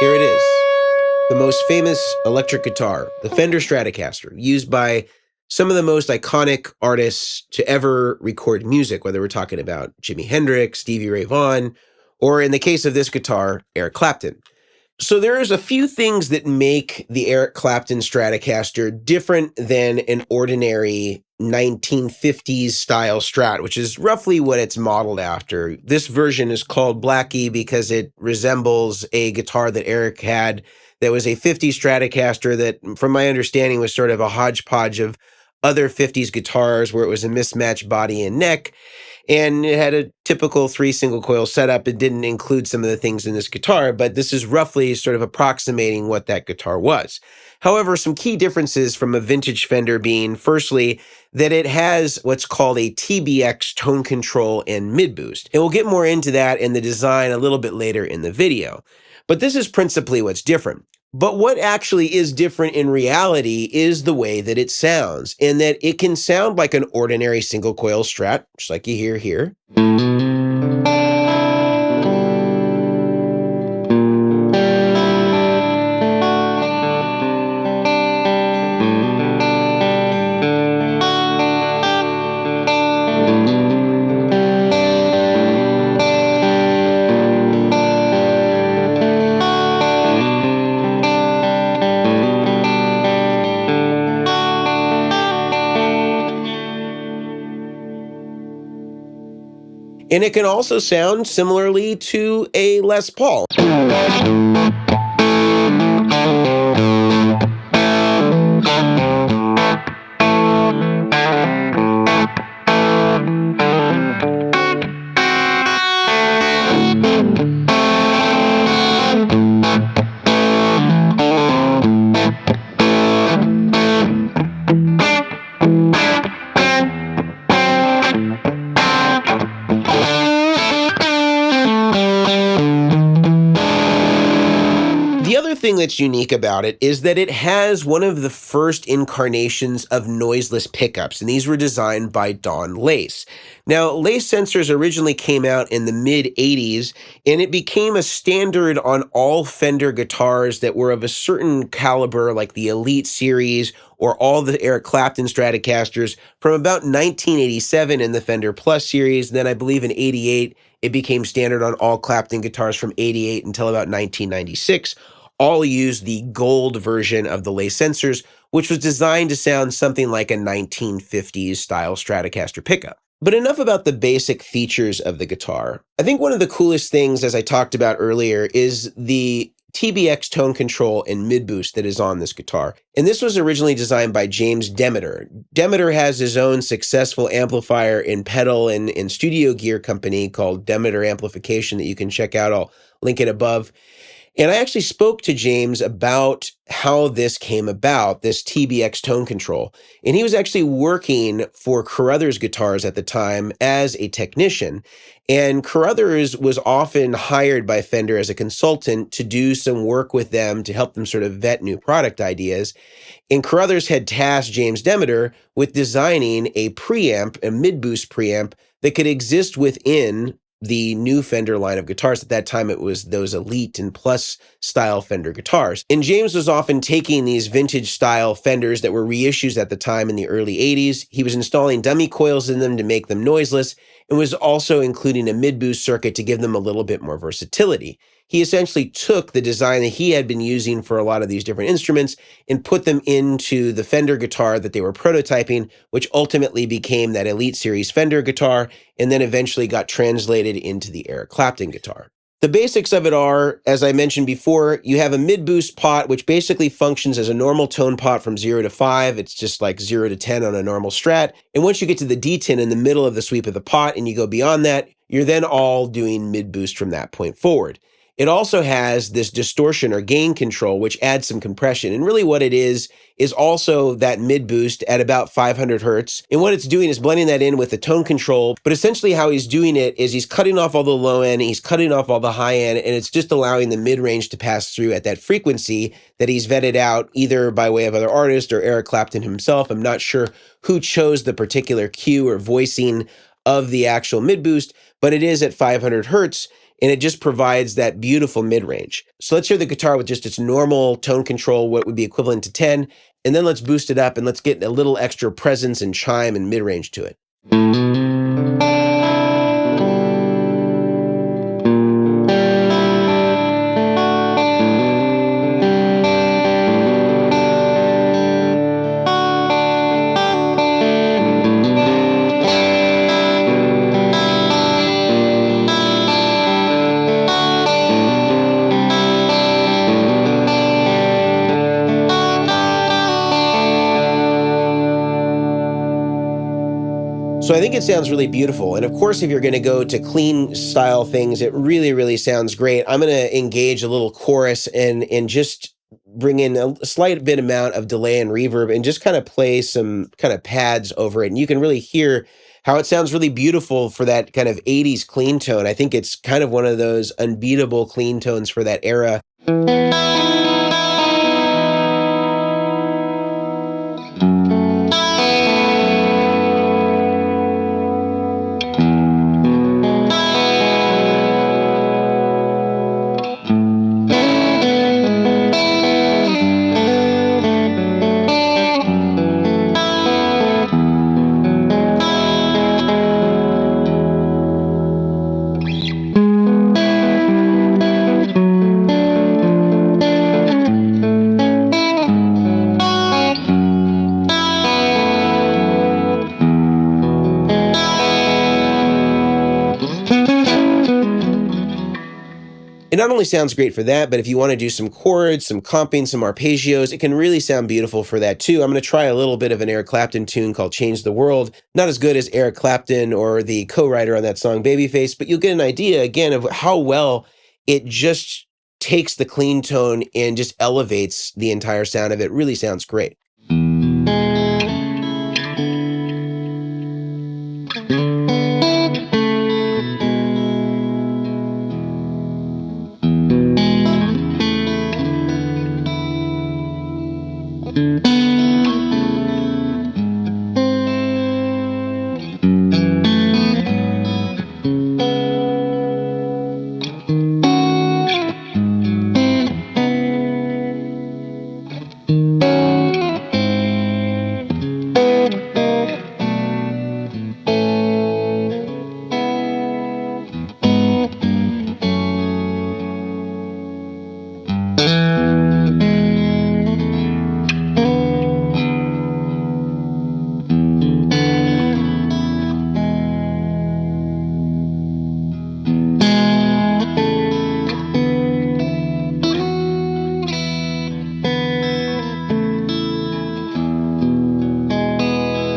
Here it is, the most famous electric guitar, the Fender Stratocaster, used by some of the most iconic artists to ever record music, whether we're talking about Jimi Hendrix, Stevie Ray Vaughan, or in the case of this guitar, Eric Clapton. So there's a few things that make the Eric Clapton Stratocaster different than an ordinary 1950s style Strat, which is roughly what it's modeled after. This version is called Blackie because it resembles a guitar that Eric had that was a 50s Stratocaster that, from my understanding, was sort of a hodgepodge of other 50s guitars where it was a mismatched body and neck. And it had a typical 3 single coil setup. It didn't include some of the things in this guitar, but this is roughly sort of approximating what that guitar was. However, some key differences from a vintage Fender being, firstly, that it has what's called a TBX Tone Control and mid boost. And we'll get more into that in the design a little bit later in the video. But this is principally what's different. But what actually is different in reality is the way that it sounds, and that it can sound like an ordinary single coil Strat, just like you hear here. And it can also sound similarly to a Les Paul. Thing that's unique about it is that it has one of the first incarnations of noiseless pickups, and these were designed by Don Lace. Now, Lace sensors originally came out in the mid-'80s, and it became a standard on all Fender guitars that were of a certain caliber, like the Elite series or all the Eric Clapton Stratocasters, from about 1987 in the Fender Plus series. And then I believe in '88, it became standard on all Clapton guitars from '88 until about 1996. All used the gold version of the Lace sensors, which was designed to sound something like a 1950s style Stratocaster pickup. But enough about the basic features of the guitar. I think one of the coolest things, as I talked about earlier, is the TBX Tone Control and mid boost that is on this guitar. And this was originally designed by James Demeter. Demeter has his own successful amplifier and pedal and studio gear company called Demeter Amplification that you can check out. I'll link it above. And I actually spoke to James about how this came about, this TBX Tone Control. And he was actually working for Carruthers Guitars at the time as a technician. And Carruthers was often hired by Fender as a consultant to do some work with them to help them sort of vet new product ideas. And Carruthers had tasked James Demeter with designing a preamp, a mid-boost preamp that could exist within the new Fender line of guitars. At that time, it was those Elite and Plus style Fender guitars. And James was often taking these vintage style Fenders that were reissues at the time in the early 80s. He was installing dummy coils in them to make them noiseless, and was also including a mid-boost circuit to give them a little bit more versatility. He essentially took the design that he had been using for a lot of these different instruments and put them into the Fender guitar that they were prototyping, which ultimately became that Elite Series Fender guitar, and then eventually got translated into the Eric Clapton guitar. The basics of it are, as I mentioned before, you have a mid-boost pot, which basically functions as a normal tone pot from 0 to 5. It's just like 0 to 10 on a normal Strat. And once you get to the D10 in the middle of the sweep of the pot and you go beyond that, you're then all doing mid-boost from that point forward. It also has this distortion or gain control, which adds some compression. And really what it is also that mid boost at about 500 hertz. And what it's doing is blending that in with the tone control. But essentially how he's doing it is he's cutting off all the low end, he's cutting off all the high end, and it's just allowing the mid range to pass through at that frequency that he's vetted out either by way of other artists or Eric Clapton himself. I'm not sure who chose the particular cue or voicing of the actual mid boost, but it is at 500 hertz. And it just provides that beautiful mid-range. So let's hear the guitar with just its normal tone control, what would be equivalent to 10, and then let's boost it up and let's get a little extra presence and chime and mid-range to it. So I think it sounds really beautiful. And of course, if you're going to go to clean style things, it really, really sounds great. I'm going to engage a little chorus and just bring in a slight bit amount of delay and reverb and just kind of play some kind of pads over it. And you can really hear how it sounds really beautiful for that kind of 80s clean tone. I think it's kind of one of those unbeatable clean tones for that era. It not only sounds great for that, but if you want to do some chords, some comping, some arpeggios, it can really sound beautiful for that too. I'm going to try a little bit of an Eric Clapton tune called Change the World. Not as good as Eric Clapton or the co-writer on that song, Babyface, but you'll get an idea again of how well it just takes the clean tone and just elevates the entire sound of it. It really sounds great.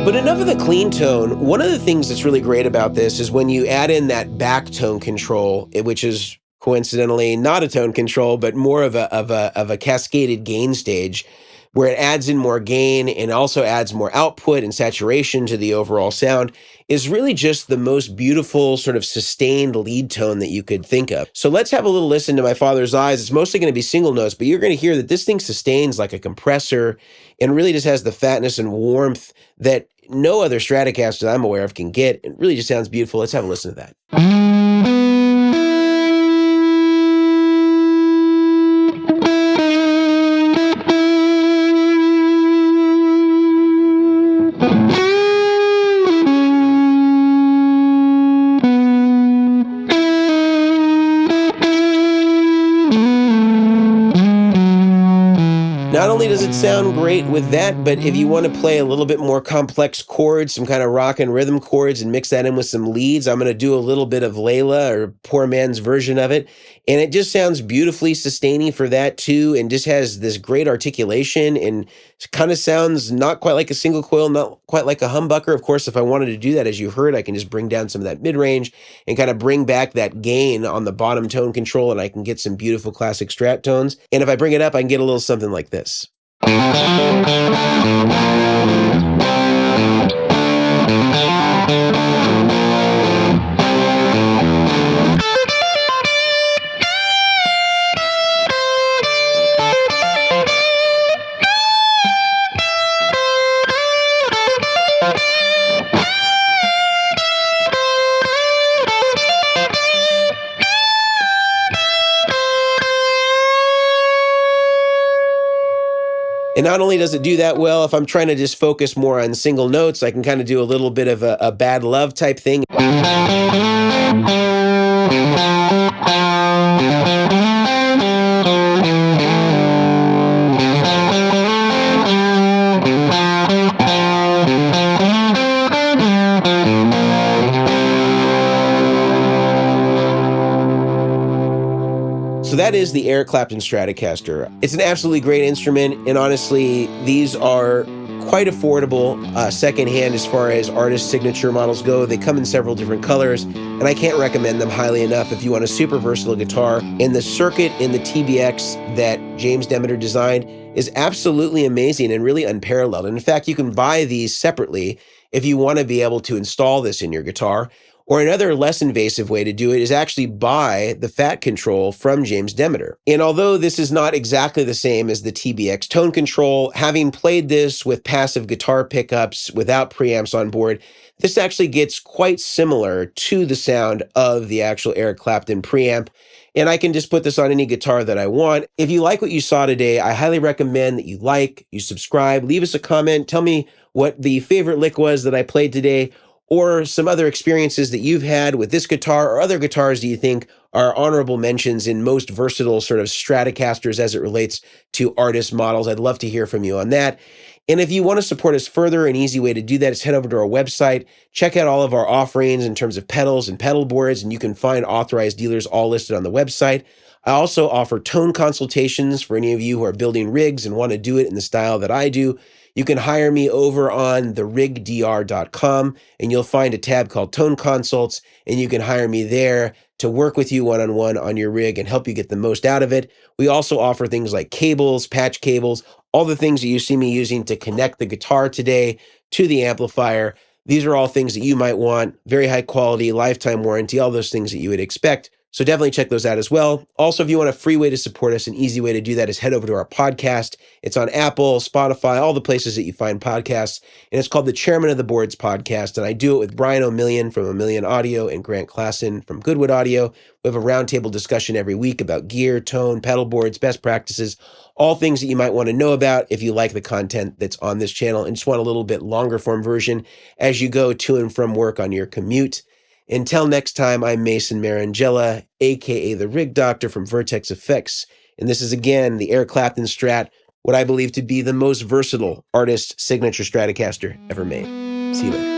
But enough of the clean tone. One of the things that's really great about this is when you add in that back tone control, which is coincidentally not a tone control, but more of a cascaded gain stage, where it adds in more gain and also adds more output and saturation to the overall sound, is really just the most beautiful sort of sustained lead tone that you could think of. So let's have a little listen to My Father's Eyes. It's mostly going to be single notes, but you're going to hear that this thing sustains like a compressor and really just has the fatness and warmth that no other Stratocaster that I'm aware of can get. It really just sounds beautiful. Let's have a listen to that. Not only does it sound great with that, but if you want to play a little bit more complex chords, some kind of rock and rhythm chords, and mix that in with some leads, I'm going to do a little bit of Layla, or Poor Man's version of it. And it just sounds beautifully sustaining for that too, and just has this great articulation and kind of sounds not quite like a single coil, not quite like a humbucker. Of course, if I wanted to do that, as you heard, I can just bring down some of that mid-range and kind of bring back that gain on the bottom tone control, and I can get some beautiful classic Strat tones. And if I bring it up, I can get a little something like this. And not only does it do that well, if I'm trying to just focus more on single notes, I can kind of do a little bit of a bad love type thing. So that is the Eric Clapton Stratocaster. It's an absolutely great instrument, and honestly, these are quite affordable secondhand as far as artist signature models go. They come in several different colors, and I can't recommend them highly enough if you want a super versatile guitar. And the circuit in the TBX that James Demeter designed is absolutely amazing and really unparalleled. And in fact, you can buy these separately if you want to be able to install this in your guitar. Or another less invasive way to do it is actually buy the fat control from James Demeter. And although this is not exactly the same as the TBX Tone Control, having played this with passive guitar pickups without preamps on board, this actually gets quite similar to the sound of the actual Eric Clapton preamp. And I can just put this on any guitar that I want. If you like what you saw today, I highly recommend that you like, you subscribe, leave us a comment, tell me what the favorite lick was that I played today, or some other experiences that you've had with this guitar or other guitars that you think are honorable mentions in most versatile sort of Stratocasters as it relates to artist models. I'd love to hear from you on that. And if you want to support us further, an easy way to do that is head over to our website, check out all of our offerings in terms of pedals and pedal boards, and you can find authorized dealers all listed on the website. I also offer tone consultations for any of you who are building rigs and want to do it in the style that I do. You can hire me over on therigdr.com, and you'll find a tab called Tone Consults, and you can hire me there to work with you one-on-one on your rig and help you get the most out of it. We also offer things like cables, patch cables, all the things that you see me using to connect the guitar today to the amplifier. These are all things that you might want, very high quality, lifetime warranty, all those things that you would expect. So definitely check those out as well. Also, if you want a free way to support us, an easy way to do that is head over to our podcast. It's on Apple, Spotify, all the places that you find podcasts. And it's called the Chairman of the Boards podcast. And I do it with Brian O'Million from O'Million Audio and Grant Klassen from Goodwood Audio. We have a roundtable discussion every week about gear, tone, pedal boards, best practices, all things that you might want to know about if you like the content that's on this channel and just want a little bit longer form version as you go to and from work on your commute. Until next time, I'm Mason Marangella, aka the Rig Doctor from Vertex Effects, and this is again the Eric Clapton Strat, what I believe to be the most versatile artist signature Stratocaster ever made. See you later.